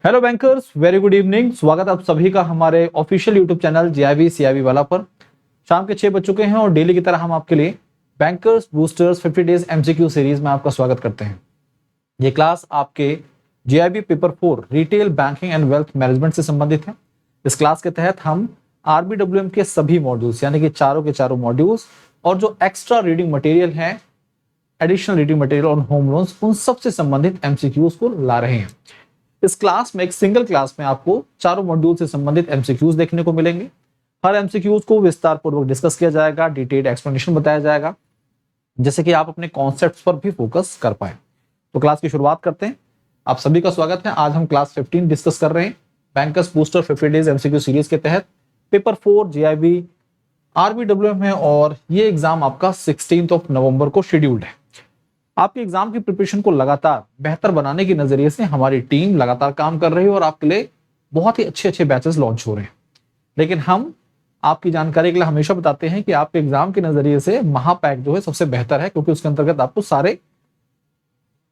Hello bankers, very good evening. स्वागत है आप सभी का हमारे official YouTube channel GIB CIB वाला पर। शाम के 6 बज चुके हैं और डेली की तरह हम आपके लिए bankers boosters 50 days MCQ series में आपका स्वागत करते हैं। ये क्लास आपके GIB paper 4 retail banking and wealth management से संबंधित है। इस क्लास के तहत हम आरबीडब्ल्यूएम के सभी मॉड्यूल्स यानी कि चारों के चारों मॉड्यूल्स और जो एक्स्ट्रा रीडिंग मटेरियल है, एडिशनल रीडिंग मटेरियल और होम लोन्स, उन सब से संबंधित एमसीक्यूज को ला रहे हैं। इस क्लास में, एक सिंगल क्लास में, आपको चारों मॉड्यूल से संबंधित एमसीक्यूज देखने को मिलेंगे। हर एमसीक्यूज को विस्तार पूर्वक डिस्कस किया जाएगा, डिटेल्ड एक्सप्लेनेशन बताया जाएगा, जैसे कि आप अपने कॉन्सेप्ट्स पर भी फोकस कर पाए। तो क्लास की शुरुआत करते हैं। आप सभी का स्वागत है। आज हम क्लास 15 डिस्कस कर रहे हैं bankers booster 50 days MCQ series के तहत। पेपर 4 जीआईबी आरबीडब्ल्यूएम है और ये एग्जाम आपका 16 नवंबर को शेड्यूल्ड है। आपके एग्जाम की प्रिपरेशन को लगातार बेहतर बनाने के नजरिए से हमारी टीम लगातार काम कर रही है और आपके लिए बहुत ही अच्छे अच्छे बैचेस लॉन्च हो रहे हैं। लेकिन हम आपकी जानकारी के लिए हमेशा बताते हैं कि आपके एग्जाम के नजरिए से महापैक जो है सबसे बेहतर है, क्योंकि उसके अंतर्गत आपको सारे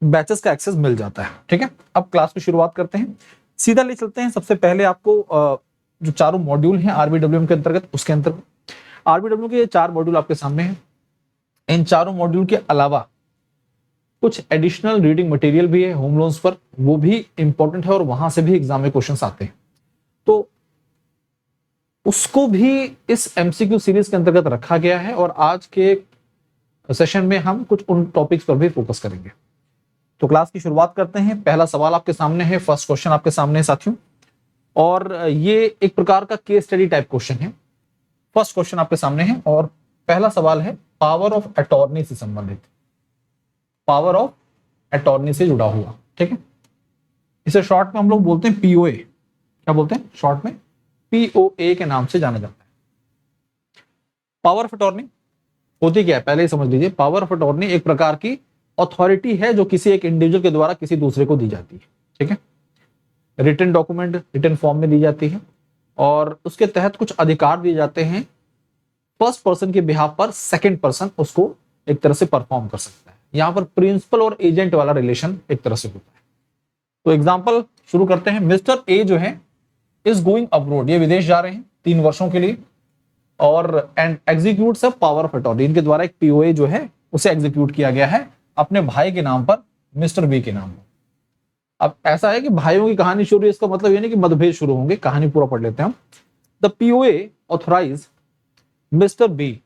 बैचेस का एक्सेस मिल जाता है। ठीक है, अब क्लास की शुरुआत करते हैं, सीधा ले चलते हैं। सबसे पहले आपको जो चारों मॉड्यूल हैं आरबीडब्ल्यूएम के अंतर्गत, उसके अंतर्गत आरबीडब्ल्यू के 4 मॉड्यूल आपके सामने हैं। इन चारों मॉड्यूल के अलावा कुछ एडिशनल रीडिंग मटेरियल भी है होम लोन्स पर, वो भी इंपॉर्टेंट है और वहां से भी एग्जाम में क्वेश्चंस आते हैं, तो उसको भी इस एमसीक्यू सीरीज के अंतर्गत रखा गया है। और आज के सेशन में हम कुछ उन टॉपिक्स पर भी फोकस करेंगे। तो क्लास की शुरुआत करते हैं। पहला सवाल आपके सामने है, फर्स्ट क्वेश्चन आपके सामने है साथियों, और ये एक प्रकार का केस स्टडी टाइप क्वेश्चन है। फर्स्ट क्वेश्चन आपके सामने है और पहला सवाल है पावर ऑफ अटॉर्नी से संबंधित, पावर ऑफ अटॉर्नी से जुड़ा हुआ। ठीक है, इसे शॉर्ट में हम लोग बोलते हैं पीओए। क्या बोलते हैं शॉर्ट में? पीओए के नाम से जाना जाता है। पावर ऑफ अटॉर्नी होती क्या है, पहले ही समझ लीजिए। पावर ऑफ अटॉर्नी एक प्रकार की अथॉरिटी है जो किसी एक इंडिविजुअल के द्वारा किसी दूसरे को दी जाती है। ठीक है, रिटन डॉक्यूमेंट, रिटन फॉर्म में दी जाती है और उसके तहत कुछ अधिकार दिए जाते हैं। फर्स्ट पर्सन के बिहाफ पर सेकंड पर्सन उसको एक तरह से परफॉर्म कर सकता है। यहां पर प्रिंसिपल और एजेंट वाला रिलेशन एक तरह से होता है। तो एग्जांपल शुरू करते हैं। मिस्टर ए जो है इज गोइंग अब्रोड, ये विदेश जा रहे हैं 3 वर्षों के लिए, और and executes a power of attorney, इनके द्वारा एक पीओए जो है उसे एग्जीक्यूट किया गया है अपने भाई के नाम पर, मिस्टर बी के नाम पर। अब ऐसा है कि भाइयों की कहानी शुरू, इसका मतलब ये नहीं कि मतभेद शुरू होंगे। कहानी पूरा पढ़ लेते हैं हम। The POA authorise mister B,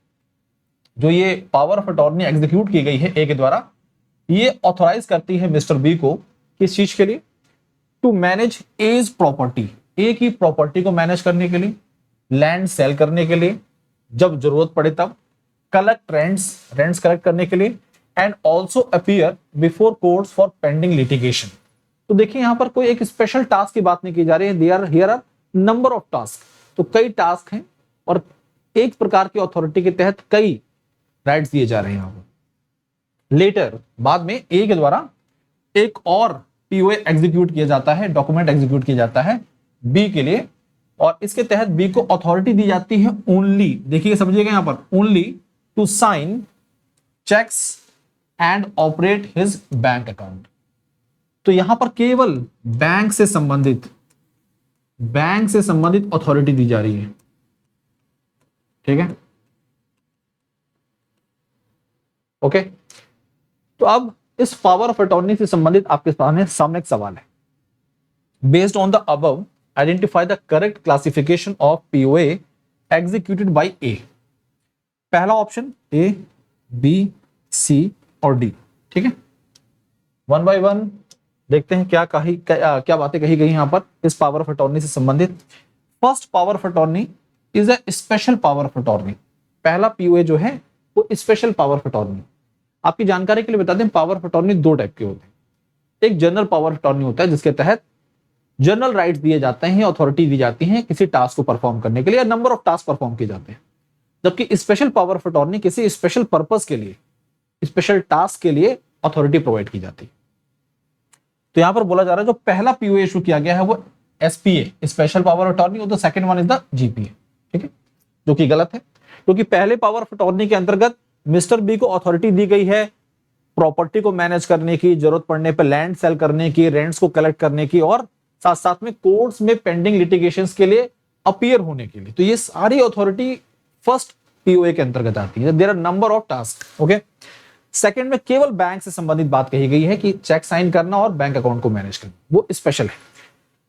जो ये पावर ऑफ अटॉर्नी एग्जीक्यूट की गई है ए के द्वारा, ये ऑथराइज करती है मिस्टर बी को किस चीज के लिए? टू मैनेज एज प्रॉपर्टी, ए की प्रॉपर्टी को मैनेज करने के लिए, लैंड सेल करने के लिए जब जरूरत पड़े तब, कलेक्ट रेंट्स कलेक्ट करने के लिए, and also appear before courts for pending litigation. तो देखिए यहां पर कोई एक स्पेशल टास्क की बात नहीं की जा रही है। Here are number of task, तो कई टास्क हैं और एक प्रकार की अथॉरिटी के तहत कई राइट्स दिए जा रहे हैं। यहां पर लेटर, बाद में ए के द्वारा एक और पीओए एग्जीक्यूट किया जाता है, डॉक्यूमेंट एग्जीक्यूट किया जाता है बी के लिए, और इसके तहत बी को अथॉरिटी दी जाती है ओनली, देखिए समझिएगा यहां पर, only to sign cheques and operate his bank account. तो यहां पर केवल बैंक से संबंधित अथॉरिटी दी जा रही है। ठीक है, ओके। तो अब इस पावर ऑफ अटॉर्नी से संबंधित आपके सामने एक सवाल है। Based on the above identify the correct classification of POA executed by A. पहला ऑप्शन ए, बी, सी और डी। ठीक है, वन बाय वन देखते हैं क्या बातें कही गई यहां पर इस पावर ऑफ अटॉर्नी से संबंधित। First power of attorney is a special power of attorney. पहला पीओए जो है वो स्पेशल पावर ऑफ अटॉर्नी। आपकी जानकारी के लिए बता दें, पावर ऑफ अटॉर्नी 2 टाइप के होते हैं। एक जनरल पावर ऑफ अटॉर्नी होता है जिसके तहत जनरल राइट्स दिए जाते हैं, अथॉरिटी दी जाती है किसी टास्क को परफॉर्म करने के लिए, या नंबर ऑफ टास्क परफॉर्म किए जाते हैं। जबकि स्पेशल पावर ऑफ अटॉर्नी किसी स्पेशल पर्पस के लिए, स्पेशल टास्क के लिए अथॉरिटी प्रोवाइड की जाती है। तो यहां पर बोला जा रहा है जो पहला पीओए इशू किया गया है वो SPA, special power of attorney, और the second one is the GPA. ठीक है, जो कि गलत है, क्योंकि पहले पावर ऑफ अटॉर्नी के अंतर्गत मिस्टर बी को अथॉरिटी दी गई है प्रॉपर्टी को मैनेज करने की, जरूरत पड़ने पर लैंड सेल करने की, रेंट्स को कलेक्ट करने की और साथ साथ में कोर्ट्स में पेंडिंग लिटिगेशंस के लिए अपीयर होने के लिए। तो ये सारी अथॉरिटी फर्स्ट पीओए के अंतर्गत आती है। There are number of task. Okay, second में केवल बैंक से संबंधित बात कही गई है कि चेक साइन करना और बैंक अकाउंट को मैनेज करना, वो स्पेशल है।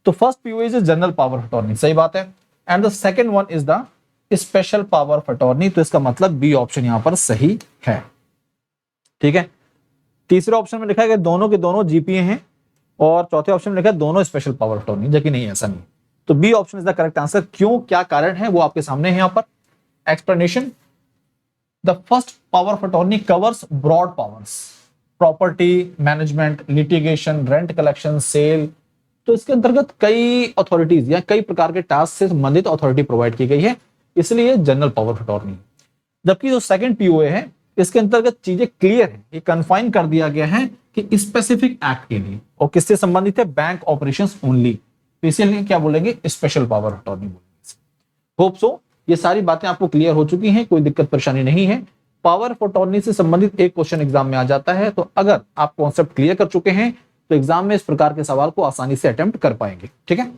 तो first POA is general power of attorney, सही बात है, and the second one is the special power of attorney. तो इसका मतलब बी ऑप्शन यहां पर सही है। ठीक है, तीसरे ऑप्शन में लिखा है कि दोनों के दोनों जीपीए हैं, और चौथे ऑप्शन में लिखा है दोनों स्पेशल पावर ऑफ अटॉर्नी, जबकि नहीं, ऐसा नहीं। तो B option is the correct answer. क्यों, क्या कारण है, वो आपके सामने है यहां पर explanation. The first power of attorney covers broad powers, property management, litigation, rent collection, sale. तो इसके अंतर्गत कई अथॉरिटीज या कई प्रकार के टास्क से संबंधित अथॉरिटी प्रोवाइड की गई है, इसलिए जनरल पावर ऑफ अटॉर्नी। जबकि जो सेकंड पीओए है, इसके अंतर्गत चीजें क्लियर है, ये कन्फाइन कर दिया गया है कि स्पेसिफिक एक्ट के लिए, और किससे संबंधित है, बैंक ऑपरेशंस ओनली। तो इसीलिए क्या बोलेंगे, स्पेशल पावर ऑफ अटॉर्नी बोलेंगे। होप सो ये सारी बातें आपको क्लियर हो चुकी हैं, कोई दिक्कत परेशानी नहीं है। पावर ऑफ अटॉर्नी से संबंधित एक क्वेश्चन एग्जाम में आ जाता है, तो अगर आप कॉन्सेप्ट क्लियर कर चुके हैं तो एग्जाम में इस प्रकार के सवाल को आसानी से अटेम्प्ट कर पाएंगे। ठीक है,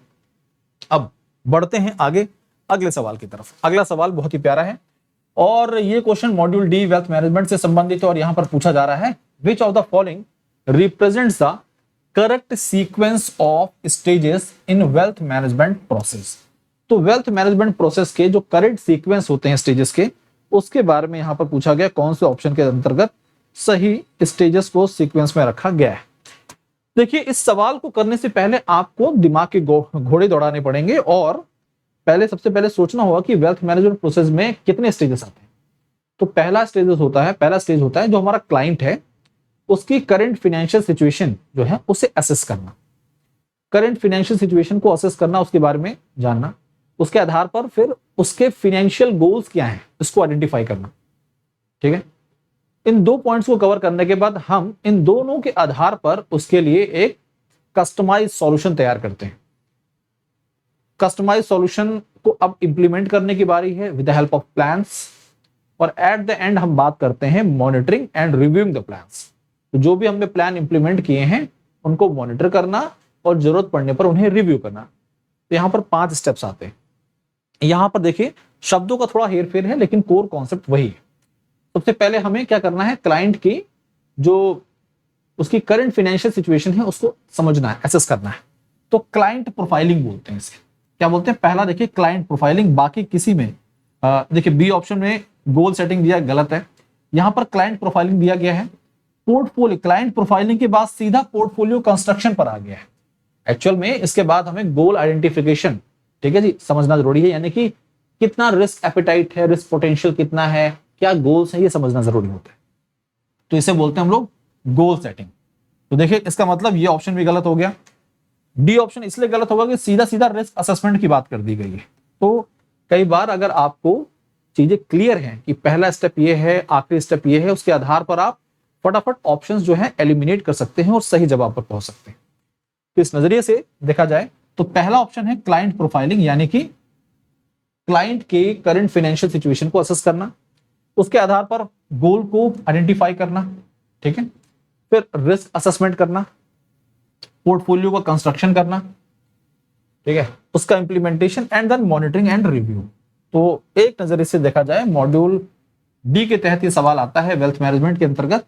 अब बढ़ते हैं आगे अगले सवाल की तरफ। अगला सवाल बहुत ही प्यारा है, और ये question module D wealth management से संबंधित है, और यहां पर पूछा जा रहा है which of the following represents the correct sequence of stages in wealth management process. तो वेल्थ मैनेजमेंट प्रोसेस के जो करेक्ट सीक्वेंस होते हैं स्टेजेस के, उसके बारे में यहां पर पूछा गया कौन से ऑप्शन के अंतर्गत सही स्टेजेस को सीक्वेंस में रखा गया है। देखिए, इस सवाल को करने से पहले आपको दिमाग के घोड़े दौड़ाने पड़ेंगे, और सबसे पहले सोचना होगा कि वेल्थ मैनेजमेंट प्रोसेस में कितने स्टेजेस आते हैं। तो पहला स्टेज होता है जो हमारा क्लाइंट है, उसकी करंट फाइनेंशियल सिचुएशन जो है उसे असेस करना, करंट फाइनेंशियल सिचुएशन को असेस करना, उसके बारे में जानना, उसके आधार पर फिर उसके फाइनेंशियल गोल्स क्या हैं इसको आइडेंटिफाई करना। ठीक है, इन दो पॉइंट्स को कवर करने के बाद हम इन दोनों के आधार पर उसके लिए एक कस्टमाइज सॉल्यूशन तैयार करते हैं। कस्टमाइज सॉल्यूशन को अब इंप्लीमेंट करने की बारी है with the help of plans, और एट द एंड हम बात करते हैं monitoring and reviewing the plans. तो जो भी हमने प्लान इंप्लीमेंट किए हैं उनको मॉनिटर करना और जरूरत पड़ने पर उन्हें रिव्यू करना। तो यहां पर 5 स्टेप्स आते हैं। यहां पर देखिए शब्दों का थोड़ा हेरफेर है, लेकिन कोर कॉन्सेप्ट वही है। सबसे पहले हमें क्या करना है, क्लाइंट की जो उसकी करंट फाइनेंशियल सिचुएशन है उसको समझना है, एसेस करना है। तो क्लाइंट प्रोफाइलिंग बोलते हैं इसे। क्या बोलते हैं, पहला देखिए क्लाइंट प्रोफाइलिंग। बाकी किसी में देखिए बी ऑप्शन में गोल सेटिंग दिया गलत है, यहां पर क्लाइंट प्रोफाइलिंग दिया गया है। पोर्टफोलियो, क्लाइंट प्रोफाइलिंग के बाद सीधा पोर्टफोलियो कंस्ट्रक्शन पर आ गया है। एक्चुअल में इसके बाद हमें गोल आइडेंटिफिकेशन, ठीक है जी, समझना जरूरी है, यानी कि कितना रिस्क एपेटाइट है, रिस्क पोटेंशियल कितना है, क्या गोल्स है, ये समझना जरूरी होता है। तो इसे बोलते हैं हम लोग गोल सेटिंग। तो देखिए इसका मतलब ये ऑप्शन भी गलत हो गया। डी ऑप्शन इसलिए गलत होगा कि सीधा सीधा रिस्क असेसमेंट की बात कर दी गई है। तो कई बार अगर आपको चीजें क्लियर हैं कि पहला स्टेप ये है, आखिरी स्टेप ये है, उसके आधार पर आप फटाफट ऑप्शंस जो है एलिमिनेट कर सकते हैं और सही जवाब पर पहुंच सकते हैं। तो इस नजरिए से देखा जाए तो पहला ऑप्शन है क्लाइंट प्रोफाइलिंग, यानी कि क्लाइंट के करंट फाइनेंशियल सिचुएशन को असेस करना, उसके आधार पर गोल को आइडेंटिफाई करना, ठीक है, फिर रिस्क असेसमेंट करना, पोर्टफोलियो का कंस्ट्रक्शन करना, ठीक है, उसका implementation and then monitoring and review. तो एक नजरिए से देखा जाए मॉड्यूल डी के तहत ये सवाल आता है वेल्थ मैनेजमेंट के अंतर्गत,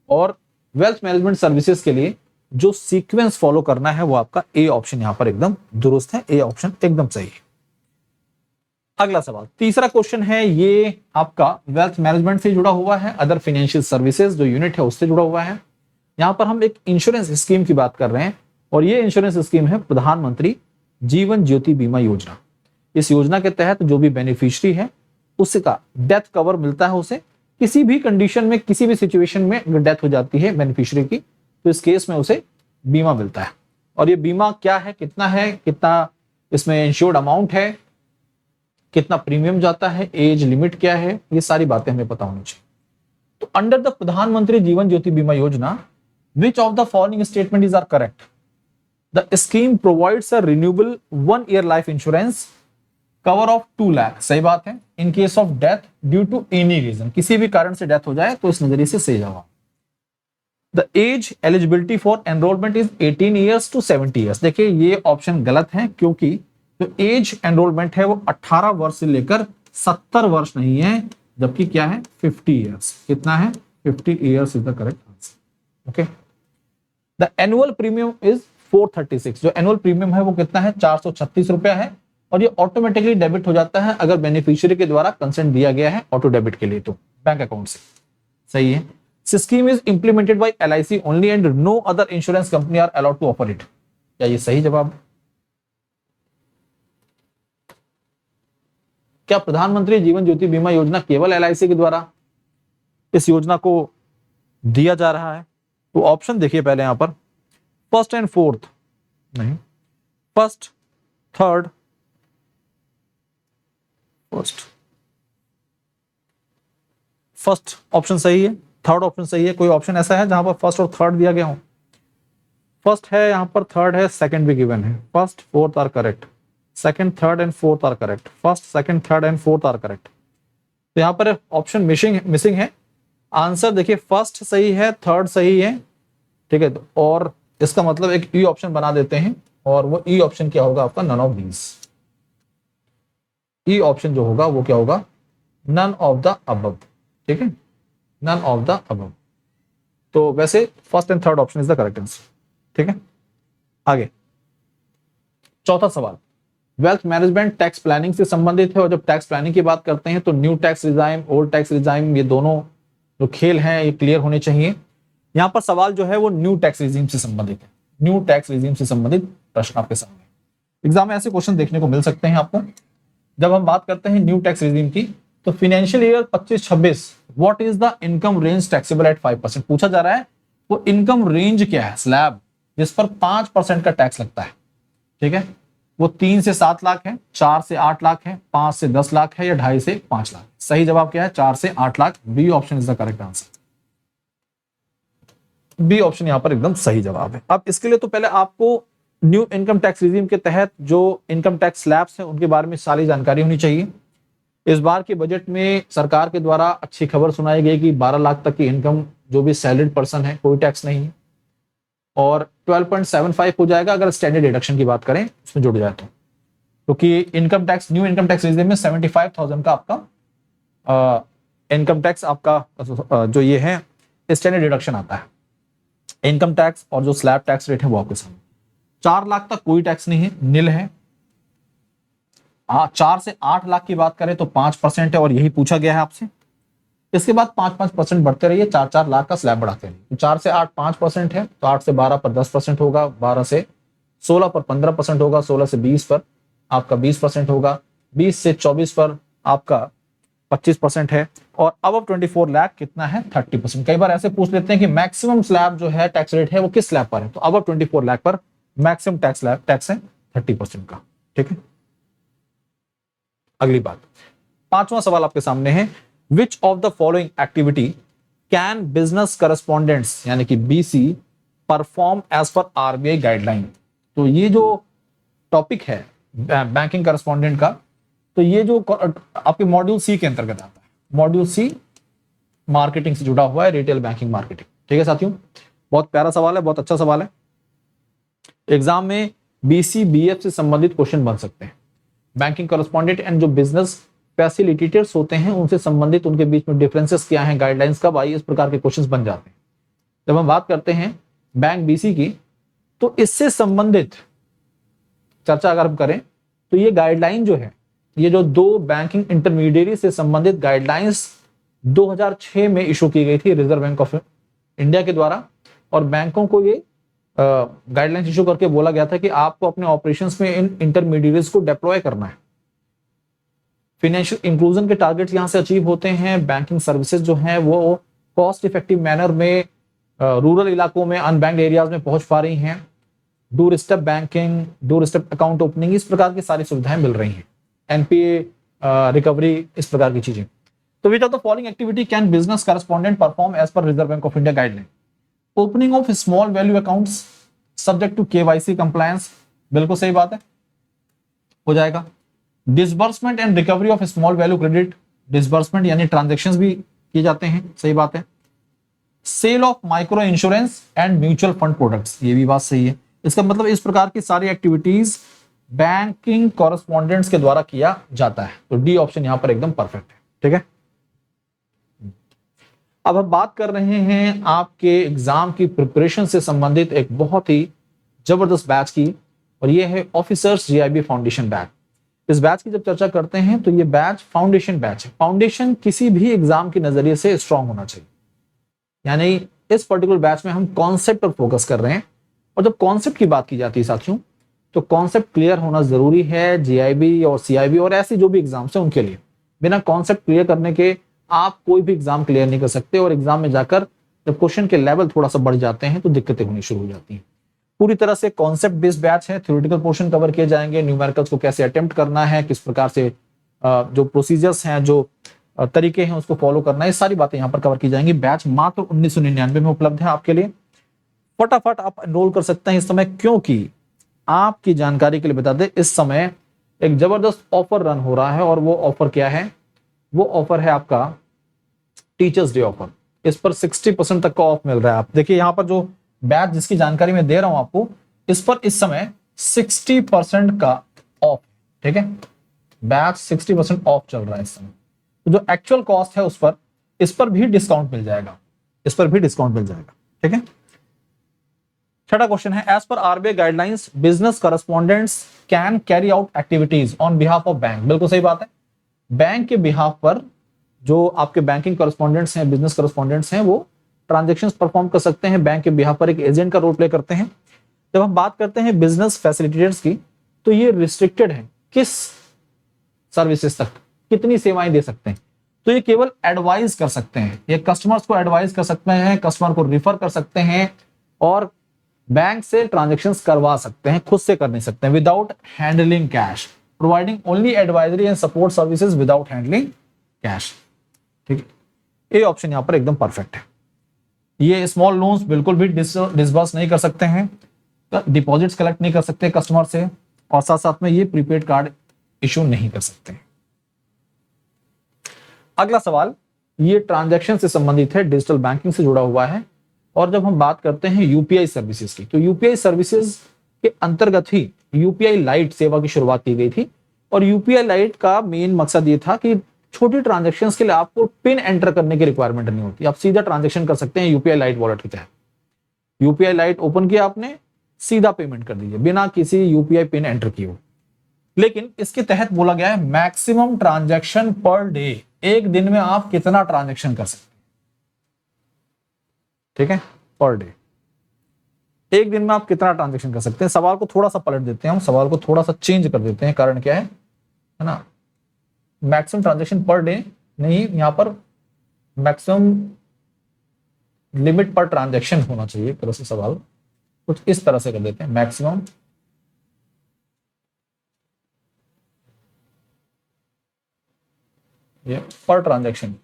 और वेल्थ मैनेजमेंट सर्विसेज के लिए जो सीक्वेंस फॉलो करना है वो आपका ए ऑप्शन यहां पर एकदम दुरुस्त है, ए ऑप्शन एकदम सही है। अगला सवाल, तीसरा क्वेश्चन है, ये आपका वेल्थ मैनेजमेंट से जुड़ा हुआ है, अदर फाइनेंशियल सर्विसेज जो यूनिट है उससे जुड़ा हुआ है। यहां पर हम एक इंश्योरेंस स्कीम की बात कर रहे हैं, और ये इंश्योरेंस स्कीम है प्रधानमंत्री जीवन ज्योति बीमा योजना। इस योजना के तहत जो भी बेनिफिशियरी है उसका डेथ कवर मिलता है, उसे किसी भी कंडीशन में, किसी भी सिचुएशन में अगर डेथ हो जाती है बेनिफिशियरी की, तो इस केस में उसे बीमा मिलता है। और ये बीमा क्या है, कितना इसमें इंश्योर्ड अमाउंट है, कितना प्रीमियम जाता है, एज लिमिट क्या है, ये सारी बातें हमें पता होनी चाहिए। तो अंडर द प्रधानमंत्री जीवन Jyoti Bima Yojana, which of the following statement is are correct? The scheme provides a renewable 1 year life insurance cover of 2 lakh, सही बात है, in case of death due to any reason, किसी भी कारण से डेथ हो जाए तो इस नजरिए से सही जवाब। The age eligibility for enrollment is 18 years to 70 years. देखिए ये ऑप्शन गलत है, क्योंकि जो एज एनरोलमेंट है वो 18 वर्ष से लेकर 70 वर्ष नहीं है, जबकि क्या है 50 ईयर्स। कितना है 50 years is the correct answer. Okay, the annual premium is 436। जो एनुअल प्रीमियम है वो कितना है 436 रुपया है, और ये ऑटोमेटिकली डेबिट हो जाता है अगर बेनिफिशियरी के द्वारा कंसेंट दिया गया है ऑटो डेबिट के लिए, तो बैंक अकाउंट से। सही है। Scheme is implemented by LIC only and no other insurance company are allowed to offer it. क्या ये सही जवाब? क्या प्रधानमंत्री जीवन ज्योति बीमा योजना केवल LIC के द्वारा इस योजना को दिया जा रहा है? तो ऑप्शन देखिए पहले यहां पर, फर्स्ट एंड फोर्थ नहीं, फर्स्ट थर्ड, फर्स्ट ऑप्शन सही है, थर्ड ऑप्शन सही है। कोई ऑप्शन ऐसा है जहां पर फर्स्ट और थर्ड दिया गया हो? फर्स्ट है यहां पर, थर्ड है, सेकंड भी गिवन है। First fourth are correct, second third and fourth are correct, first second third and fourth are correct. तो यहां पर ऑप्शन मिसिंग है। आंसर देखिए फर्स्ट सही है, थर्ड सही है, ठीक है। और इसका मतलब एक ई ऑप्शन बना देते हैं, और वो ई ऑप्शन क्या होगा आपका? None of these. E option जो होगा वो क्या होगा? None of the above. ठीक है, नन ऑफ द अबव। तो वैसे first and third option is the correct answer. ठीक है, आगे चौथा सवाल वेल्थ मैनेजमेंट टैक्स प्लानिंग से संबंधित है। और जब टैक्स प्लानिंग की बात करते हैं तो new tax regime, old tax regime, ये दोनों जो खेल हैं ये क्लियर होने चाहिए। यहां पर सवाल जो है वो न्यू टैक्स रिजीम से संबंधित है। न्यू टैक्स रिजीम से संबंधित प्रश्न आपके सामने एग्जाम में ऐसे क्वेश्चन देखने को मिल सकते हैं आपको। जब हम बात करते हैं न्यू टैक्स रिजीम की, तो financial year 25-26 what is the income range taxable at 5%? पूछा जा रहा है वो इनकम रेंज क्या है, स्लैब जिस पर 5% का टैक्स लगता है। ठीक है, वो 3 से 7 लाख है, 4 से 8 लाख है, 5 से 10 लाख है, या 2.5 से 5 लाख? सही जवाब क्या है? 4 से 8 lakh. B option is the correct answer. B option यहां पर एकदम सही जवाब है। अब इसके लिए तो पहले आपको न्यू इनकम टैक्स रिजीम के तहत जो इनकम टैक्स स्लैब्स हैं उनके बारे में सारी जानकारी होनी चाहिए। इस बार के बजट में सरकार के द्वारा अच्छी खबर सुनाई गई कि 12 लाख तक की इनकम जो भी सैलरीड पर्सन है कोई टैक्स नहीं है, और 12.75 हो जाएगा अगर स्टैंडर्ड डिडक्शन की बात करें उसमें जुड़ जाए तो। क्योंकि income tax new income tax regime में 75,000 का आपका इनकम टैक्स आपका जो ये है स्टैंडर्ड डिडक्शन आता है। इनकम टैक्स और जो स्लैब टैक्स रेट है वो आपके सामने। 4 लाख तक कोई टैक्स नहीं है, नील है। 4 से 8 लाख की बात करें तो 5% है, और यही पूछा गया है आपसे। इसके बाद 5-5% बढ़ते रहिए, 4-4 लाख का स्लैब बढ़ाते रहिए। तो 4 से 8 5% है, तो 8 से 12 पर 10% होगा, 12 से 16 पर 15% होगा, 16 से 20 पर आपका 20% होगा, 20 से 24 पर आपका 25% है, और अब 24 लाख कितना है? 30%। कई बार ऐसे पूछ लेते हैं कि मैक्सिमम स्लैब जो है टैक्स रेट है वो किस स्लैब पर है, तो अब 24 लाख पर मैक्सिमम टैक्स है 30% का। ठीक है, अगली बात, पांचवा सवाल आपके सामने है, which of the following activity can business correspondents यानी कि BC perform as per RBI guideline? तो ये जो टॉपिक है बैंकिंग करस्पॉन्डेंट का, तो ये जो आपके मॉड्यूल C के अंतर्गत आता है। मॉड्यूल C मार्केटिंग से जुड़ा हुआ है, रिटेल बैंकिंग मार्केटिंग। ठीक है साथियों, बहुत प्यारा सवाल है, बहुत अच्छा सवाल है। एग्जाम में BC BF से संबंधित क्वेश्चन बन सकते हैं। बैंकिंग करस्पॉन्डेंट एंड जो बिजनेस फैसिलिटेटर्स होते हैं उनसे संबंधित उनके बीच में डिफरेंसेस क्या हैं, गाइडलाइंस कब आई, इस प्रकार के क्वेश्चंस बन जाते हैं। जब हम बात करते हैं बैंक BC की, तो इससे संबंधित चर्चा अगर हम करें तो ये गाइडलाइन जो है, ये जो 2 बैंकिंग इंटरमीडिएरी से संबंधित गाइडलाइंस 2006 में इशू की गई थी रिजर्व बैंक ऑफ इंडिया के द्वारा, और बैंकों को ये गाइडलाइंस इशू करके बोला गया था कि आपको अपने ऑपरेशंस में इन इंटरमीडिएरीज को डिप्लॉय करना है। फाइनेंशियल इंक्लूजन के टारगेट्स यहां से अचीव होते हैं। बैंकिंग सर्विसेज जो हैं वो कॉस्ट इफेक्टिव मैनर में रूरल इलाकों में, अनबैंक्ड एरियाज में पहुंच पा रही हैं। Door step banking, door step account opening, इस प्रकार की सारी सुविधाएं मिल रही हैं। NPA रिकवरी, इस प्रकार की चीजें। तो which of the following activity can business correspondent perform as per Reserve Bank of India guideline? Opening of small value accounts subject to KYC compliance, बिल्कुल सही बात है, हो जाएगा। Disbursement and recovery of small value credit, disbursement यानी transactions भी किए जाते हैं, सही बात है। Sale of micro insurance and mutual fund products, ये भी बात सही है। इसका मतलब इस प्रकार की सारी एक्टिविटीज बैंकिंग कॉरेस्पॉन्डेंट्स के द्वारा किया जाता है। तो डी ऑप्शन यहां पर एकदम परफेक्ट है। ठीक है, अब हम बात कर रहे हैं आपके एग्जाम की प्रिपरेशन से संबंधित एक बहुत ही जबरदस्त बैच की, और ये है ऑफिसर्स जीआईबी फाउंडेशन बैच। इस बैच की जब चर्चा करते हैं तो ये बैच फाउंडेशन बैच है। फाउंडेशन किसी भी एग्जाम के नजरिए से स्ट्रांग होना चाहिए, यानी इस पर्टिकुलर बैच में हम कॉन्सेप्ट पर फोकस कर रहे हैं। और जब कॉन्सेप्ट की बात की जाती है साथियों, तो कॉन्सेप्ट क्लियर होना जरूरी है जीआईबी और सीआईबी और ऐसी जो भी एग्जाम्स है उनके लिए। बिना कॉन्सेप्ट क्लियर करने के आप कोई भी एग्जाम क्लियर नहीं कर सकते, और एग्जाम में जाकर जब क्वेश्चन के लेवल थोड़ा सा बढ़ जाते हैं तो दिक्कतें होनी शुरू हो जाती हैं। पूरी तरह से कॉन्सेप्ट बेस्ड बैच है, थ्योरेटिकल पोर्शन कवर किए जाएंगे, न्यूमेरिकल्स को कैसे अटेम्प्ट करना है, किस प्रकार से जो प्रोसीजर्स हैं, जो तरीके हैं उसको फॉलो करना है, ये सारी बातें यहाँ पर कवर की जाएंगी। बैच मात्र 1999 में उपलब्ध है आपके लिए। फटाफट आप एनरोल कर सकते हैं इस समय, क्योंकि आपकी जानकारी के लिए बता दें, इस समय एक जबरदस्त ऑफर रन हो रहा है। और वो ऑफर क्या है? वो ऑफर है आपका टीचर्स डे ऑफर। इस पर 60% तक का ऑफ मिल रहा है। आप देखिए यहाँ पर जो बैच जिसकी जानकारी मैं दे रहा हूं आपको, इस पर इस समय 60% का ऑफ। ठीक है, बैच 60% ऑफ चल रहा है इस समय। तो जो एक्चुअल कॉस्ट है उस पर, इस पर भी डिस्काउंट मिल जाएगा, इस पर भी डिस्काउंट मिल जाएगा। ठीक है, छठा क्वेश्चन है, as per RBI guidelines business correspondents can carry out activities on behalf of bank. बिल्कुल सही बात है, बैंक के बिहाफ पर जो आपके बैंकिंग करस्पॉन्डेंट्स हैं, बिजनेस करस्पॉन्डेंट्स हैं, वो ट्रांजैक्शंस परफॉर्म कर सकते हैं, बैंक के बिहाफ पर एक एजेंट का रोल प्ले करते हैं। जब हम बात करते हैं बिजनेस फैसिलिटेटर्स की, तो ये रिस्ट्रिक्टेड है किस सर्विसेज तक, कितनी सेवाएं दे सकते हैं। तो ये केवल एडवाइज कर सकते हैं, ये कस्टमर्स को एडवाइज कर सकते हैं, कस्टमर को रिफर कर सकते हैं, और बैंक से ट्रांजैक्शंस करवा सकते हैं, खुद से कर नहीं सकते हैं। Without handling cash, providing only advisory and support services without handling cash. ठीक है, ये ऑप्शन यहां पर एकदम परफेक्ट है। ये स्मॉल लोन्स बिल्कुल भी डिसबर्स नहीं कर सकते हैं, डिपॉजिट्स कलेक्ट नहीं कर सकते कस्टमर से, और साथ साथ में ये प्रीपेड कार्ड इशू नहीं कर सकते। अगला सवाल ये ट्रांजैक्शन से संबंधित है, डिजिटल बैंकिंग से जुड़ा हुआ है। और जब हम बात करते हैं यूपीआई सर्विसेज की, तो यूपीआई सर्विसेज के अंतर्गत ही यूपीआई लाइट सेवा की शुरुआत की गई थी। और यूपीआई लाइट का मेन मकसद ये था कि छोटी ट्रांजैक्शंस के लिए आपको पिन एंटर करने की रिक्वायरमेंट नहीं होती, आप सीधा ट्रांजैक्शन कर सकते हैं यूपीआई लाइट वॉलेट के तहत। यूपीआई लाइट ओपन किया आपने, सीधा पेमेंट कर दीजिए बिना किसी यूपीआई पिन एंटर किए हो। लेकिन इसके तहत बोला गया है मैक्सिमम ट्रांजैक्शन पर डे, एक दिन में आप कितना ट्रांजैक्शन कर सकते हैं। ठीक है, पर डे, एक दिन में आप कितना ट्रांजैक्शन कर सकते हैं। सवाल को थोड़ा सा पलट देते हैं, हम सवाल को थोड़ा सा चेंज कर देते हैं। कारण क्या है ना, मैक्सिमम ट्रांजैक्शन पर डे नहीं, यहां पर मैक्सिमम लिमिट पर ट्रांजैक्शन होना चाहिए। एक तरह से सवाल कुछ इस तरह से कर देते हैं, मैक्सिमम ये पर ट्रांजैक्शन।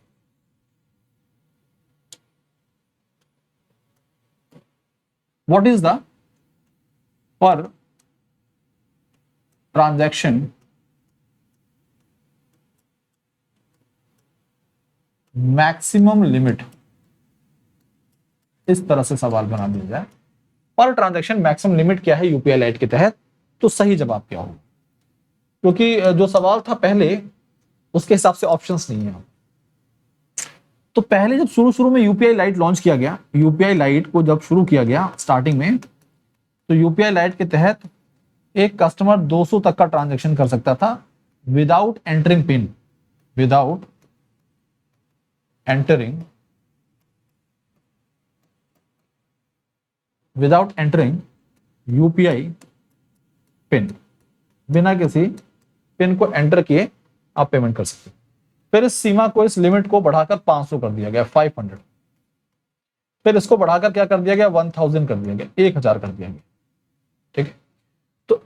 व्हाट इज द पर ट्रांजैक्शन मैक्सिमम लिमिट, इस तरह से सवाल बना दिया जाए। पर ट्रांजैक्शन मैक्सिमम लिमिट क्या है यूपीआई लाइट के तहत, तो सही जवाब क्या होगा? क्योंकि जो सवाल था पहले उसके हिसाब से ऑप्शंस नहीं है। तो पहले जब शुरू में यूपीआई लाइट लॉन्च किया गया, यूपीआई लाइट को जब शुरू किया गया स्टार्टिंग में, तो यूपीआई लाइट के तहत एक कस्टमर 200 तक का ट्रांजैक्शन कर सकता था without entering pin, without entering UPI pin, बिना किसी पिन को एंटर किए आप पेमेंट कर सकते हैं। फिर इस सीमा को, इस लिमिट को बढ़ाकर 500 कर दिया गया, 500। फिर इसको बढ़ाकर क्या कर दिया गया, 1000 कर दिया गया, 1000 कर दिया गया। ठीक है, तो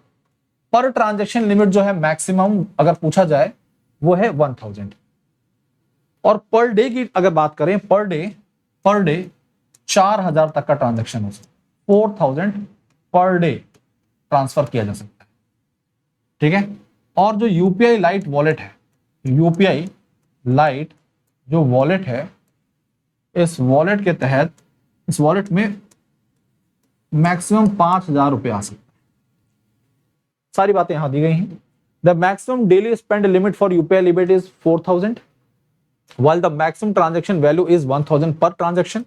पर ट्रांजैक्शन लिमिट जो है मैक्सिमम अगर पूछा जाए वो है 1000। और पर डे की अगर बात करें, पर डे 4000 तक का ट्रांजैक्शन हो सकता है, 4000 पर डे ट्रांसफर किया जा सकता है। ठीक है, और जो यूपीआई लाइट वॉलेट है, यूपीआई लाइट जो वॉलेट है, इस वॉलेट के तहत इस वॉलेट में मैक्सिमम 5,000 रुपये आ सकते हैं। सारी बातें यहां दी गई हैं। The maximum daily spend limit for UPI limit is 4,000 while the maximum transaction value is 1,000 per transaction.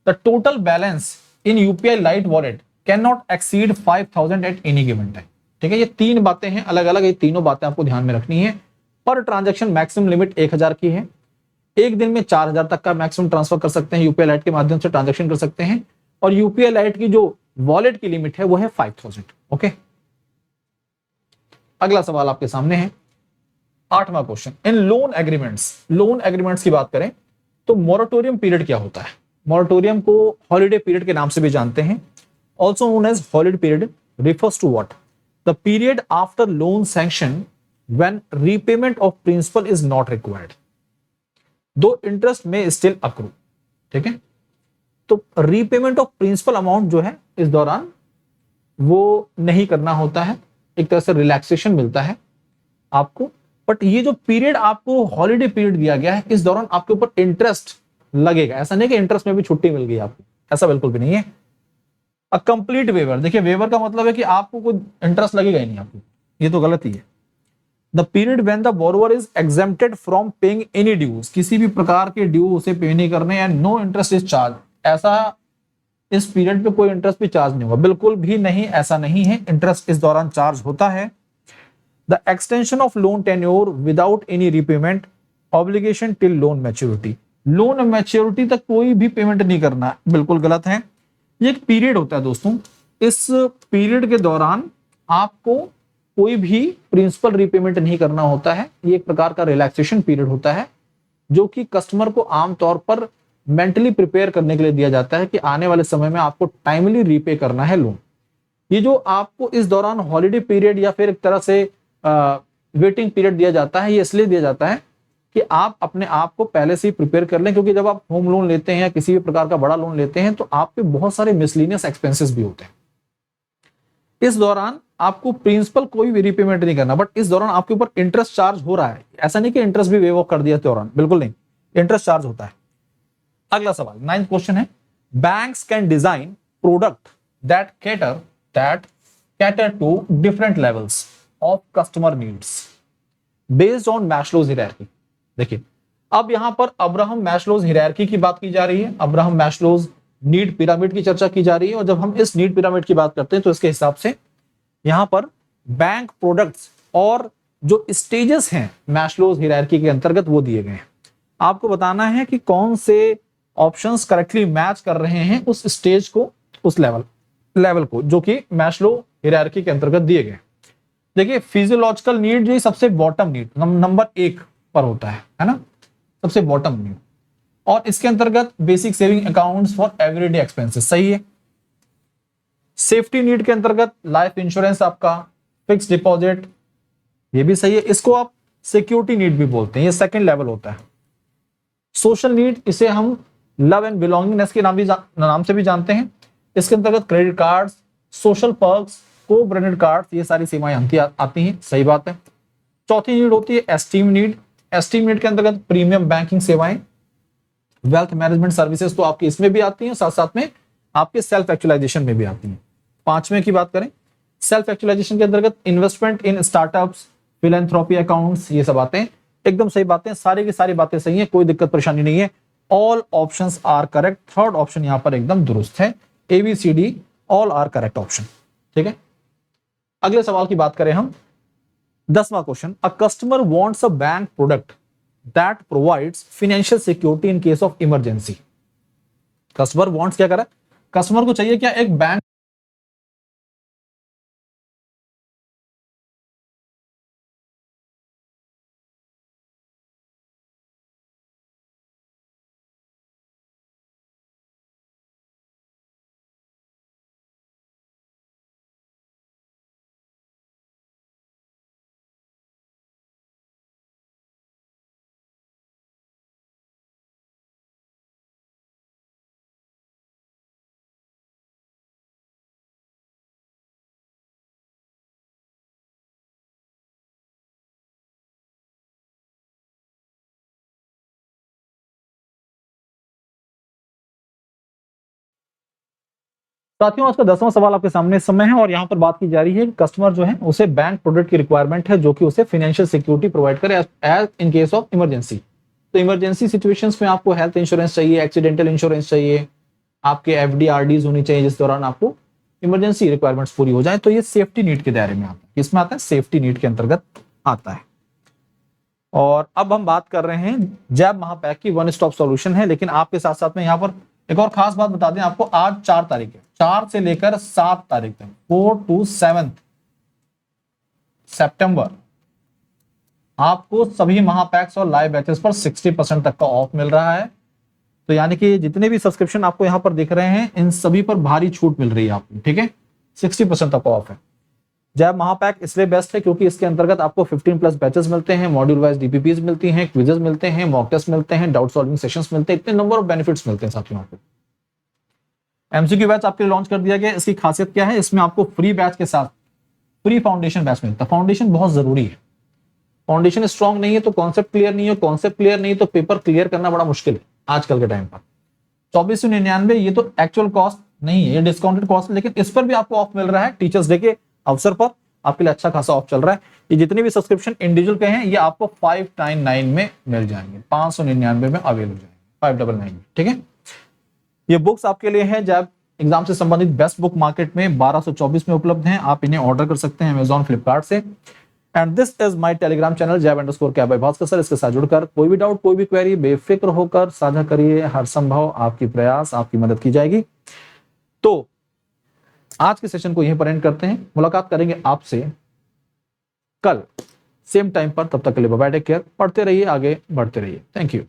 The total balance in UPI Lite wallet cannot exceed 5,000 at any given time. ठीक है, ये तीन बातें हैं अलग अलग, ये तीनों बातें आपको ध्यान में रखनी है। पर ट्रांजैक्शन मैक्सिमम लिमिट 1,000 की है। एक दिन में 4,000 तक का मैक्सिमम ट्रांसफर कर सकते हैं, यूपीआई लाइट के माध्यम से ट्रांजैक्शन कर सकते हैं। और यूपीआई लाइट की जो वॉलेट की लिमिट है वो है 5,000। ओके, अगला सवाल आपके सामने है, 8वां क्वेश्चन। इन लोन एग्रीमेंट्स की बात करें तो मोरेटोरियम पीरियड क्या होता है? मोरेटोरियम को हॉलिडे पीरियड के नाम से भी जानते हैं। Also known as holiday period refers to what? The period after loan sanction when repayment of principal is not required though interest may still accrue. ठीक है, तो रीपेमेंट ऑफ प्रिंसिपल अमाउंट जो है इस दौरान वो नहीं करना होता है, एक तरह से रिलैक्सेशन मिलता है आपको। बट ये जो पीरियड आपको हॉलिडे पीरियड दिया गया है, इस दौरान आपके ऊपर इंटरेस्ट लगेगा। ऐसा नहीं कि इंटरेस्ट में भी छुट्टी मिल गई आपको, ऐसा बिल्कुल भी नहीं है। अ कंप्लीट वेवर, देखिए वेवर का मतलब है कि आपको कोई इंटरेस्ट लगेगा ही नहीं आपको, ये तो गलत ही है। The period when the borrower is exempted from paying any dues, किसी भी प्रकार के ड्यू उसे पे नहीं करने, and no interest is charge, ऐसा इस पीरियड पे कोई इंटरेस्ट भी चार्ज नहीं होगा, बिल्कुल भी नहीं, ऐसा नहीं है, इंटरेस्ट इस दौरान चार्ज होता है। The extension of loan tenure without any repayment obligation till loan maturity, loan maturity तक कोई भी पेमेंट नहीं करना, बिल्कुल गलत है। ये एक पीरियड होता है दोस्तों, इस पीरियड के दौरान आपको कोई भी प्रिंसिपल रीपेमेंट नहीं करना होता है। ये एक प्रकार का रिलैक्सेशन पीरियड होता है जो कि कस्टमर को आमतौर पर मेंटली प्रिपेयर करने के लिए दिया जाता है कि आने वाले समय में आपको टाइमली रीपे करना है लोन। ये जो आपको इस दौरान हॉलिडे पीरियड या फिर एक तरह से वेटिंग पीरियड दिया जाता है, ये इसलिए दिया जाता है कि आप अपने आप को पहले से ही प्रिपेयर कर लें, क्योंकि जब आप होम लोन लेते हैं या किसी भी प्रकार का बड़ा लोन लेते हैं तो आप पे बहुत सारे मिसलिनियस एक्सपेंसेस भी होते हैं। इस दौरान आपको प्रिंसिपल कोई भी रीपेमेंट नहीं करना, बट इस दौरान आपके ऊपर इंटरेस्ट चार्ज हो रहा है। ऐसा नहीं कि इंटरेस्ट भी वेव ऑफ कर दिया दौरान, बिल्कुल नहीं, इंटरेस्ट चार्ज होता है। अगला सवाल 9th क्वेश्चन है, banks can design product that cater to different levels of customer needs based on Maslow's hierarchy. देखिए, अब यहां पर अब्राहम मैस्लोज हायरार्की की बात की जा रही है, अब्राहम मैस्लोज नीड पिरामिड की चर्चा की जा रही है। और जब हम इस नीड पिरामिड की बात करते हैं तो इसके हिसाब से यहां पर बैंक प्रोडक्ट्स और जो स्टेजेस हैं मैस्लोज हायरार्की के अंतर्गत वो दिए गए हैं। आपको बताना है कि कौन से ऑप्शंस करेक्टली मैच कर रहे हैं उस स्टेज को, उस लेवल को जो कि मैस्लो हायरार्की के अंतर्गत दिए गए। देखिए, फिजियोलॉजिकल नीड जो सबसे बॉटम नीड नंबर 1 पर होता है ना, सबसे बॉटम नीड। और इसके अंतर्गत basic saving accounts for everyday expenses सही है। सेफ्टी नीड के अंतर्गत लाइफ इंश्योरेंस, आपका फिक्स डिपॉजिट, ये भी सही है। इसको आप सिक्योरिटी नीड भी बोलते हैं, ये सेकंड लेवल होता है। सोशल नीड, इसे हम लव एंड बिलोंगिंगनेस के नाम से भी जानते हैं। इसके अंतर्गत क्रेडिट कार्ड्स, सोशल पर्क्स, को ब्रांडेड कार्ड्स, ये सारी सेवाएं आती हैं, सही बात है। चौथी नीड होती है एस्टीम नीड। एस्टीम नीड के अंतर्गत प्रीमियम बैंकिंग सेवाएं, वेल्थ मैनेजमेंट सर्विसेज तो आपकी इसमें भी आती हैं, साथ साथ में आपके सेल्फ एक्चुअलाइजेशन में भी आती हैं। 5वें की बात करें, सेल्फ एक्चुअलाइजेशन के अंतर्गत investment in startups, philanthropy accounts, ये सब आते हैं। एकदम सही बातें, सारी की सारी बातें सही है, कोई दिक्कत परेशानी नहीं है। All options are correct, third option यहां पर एकदम दुरुस्त है, ABCD all are correct option. ठीक है, अगले सवाल की बात करें हम, 10वां question, a customer wants a bank product that provides financial security in case of emergency. Customer wants क्या कर रहा है, कस्टमर को चाहिए क्या, एक बैंक साथियों, आज का 10वां सवाल आपके सामने इस समय है और यहाँ पर बात की जा रही है कि कस्टमर जो है उसे बैंक प्रोडक्ट की रिक्वायरमेंट है जो कि उसे फाइनेंशियल सिक्योरिटी प्रोवाइड करे as in case of emergency. तो इमरजेंसी सिचुएशंस में आपको हेल्थ इंश्योरेंस चाहिए, एक्सीडेंटल इंश्योरेंस चाहिए, आपके एफडी आरडीज होनी चाहिए जिस दौरान आपको इमरजेंसी रिक्वायरमेंट्स पूरी हो जाए। तो ये सेफ्टी नीड के दायरे में आता है। किसमें आता है? सेफ्टी नीड के अंतर्गत आता है। और अब हम बात कर रहे हैं जैब महापैक की वन स्टॉप सॉल्यूशन है, लेकिन आपके साथ साथ में यहाँ पर एक और खास बात बता दें आपको, आज 4 तारीख है, 4 से लेकर 7 तारीख तक 4 to 7 सितंबर आपको सभी महापैक्स और लाइव बैचेस पर 60% तक का ऑफ मिल रहा है। तो यानी कि जितने भी सब्सक्रिप्शन आपको यहां पर दिख रहे हैं इन सभी पर भारी छूट मिल रही है आपको, ठीक है, 60% तक ऑफ है। जैब महापैक इसलिए बेस्ट है क्योंकि इसके अंतर्गत आपको 15+ बैचेस मिलते हैं, मॉड्यूल वाइज डीपीपीज मिलती हैं, क्विजेस मिलते हैं, मॉक टेस्ट मिलते हैं, डाउट सॉल्विंग सेशंस मिलते हैं, इतने नंबर ऑफ बेनिफिट्स मिलते हैं साथियों आपको। एमसीक्यू बैच आपके लिए लॉन्च कर दिया गया। इसकी खासियत क्या है? इसमें आपको फ्री बैच के साथ फ्री फाउंडेशन बैच मिलता है। फाउंडेशन बहुत जरूरी है, फाउंडेशन स्ट्रांग नहीं है तो कॉन्सेप्ट क्लियर नहीं है, कॉन्सेप्ट क्लियर नहीं तो पेपर क्लियर करना बड़ा मुश्किल है आजकल के टाइम पर। 2499 ये तो एक्चुअल कॉस्ट नहीं है, ये डिस्काउंटेड कॉस्ट है, लेकिन इस पर भी आपको ऑफ मिल रहा है। टीचर्स डे के अवसर पर आपके लिए अच्छा खासा ऑफ चल रहा है। ये जितने भी सब्सक्रिप्शन इंडिविजुअल के हैं ये आपको 599 में मिल जाएंगे, 599 में अवेल हो जाएंगे, 599 में, ठीक है। ये बुक्स आपके लिए हैं जब एग्जाम से संबंधित बेस्ट बुक मार्केट में 1224 में उपलब्ध हैं। आप इन्हें ऑर्डर कर सकते हैं अमेजॉन, फ्लिपकार्ट से। And this is my Telegram channel जैब_क्या बाय भास्कर सर। इसके साथ जुड़कर कोई भी डाउट, कोई भी क्वेरी बेफिक्र होकर साझा करिए। हर संभव आपकी प्रयास, आपकी मदद की जाएगी। तो आज के सेशन को यहीं पर एंड करते हैं। मुलाकात करेंगे आपसे कल सेम टाइम पर। तब तक के लिए बाय बाय, टेक केयर। पढ़ते रहिए, आगे बढ़ते रहिए। Thank you.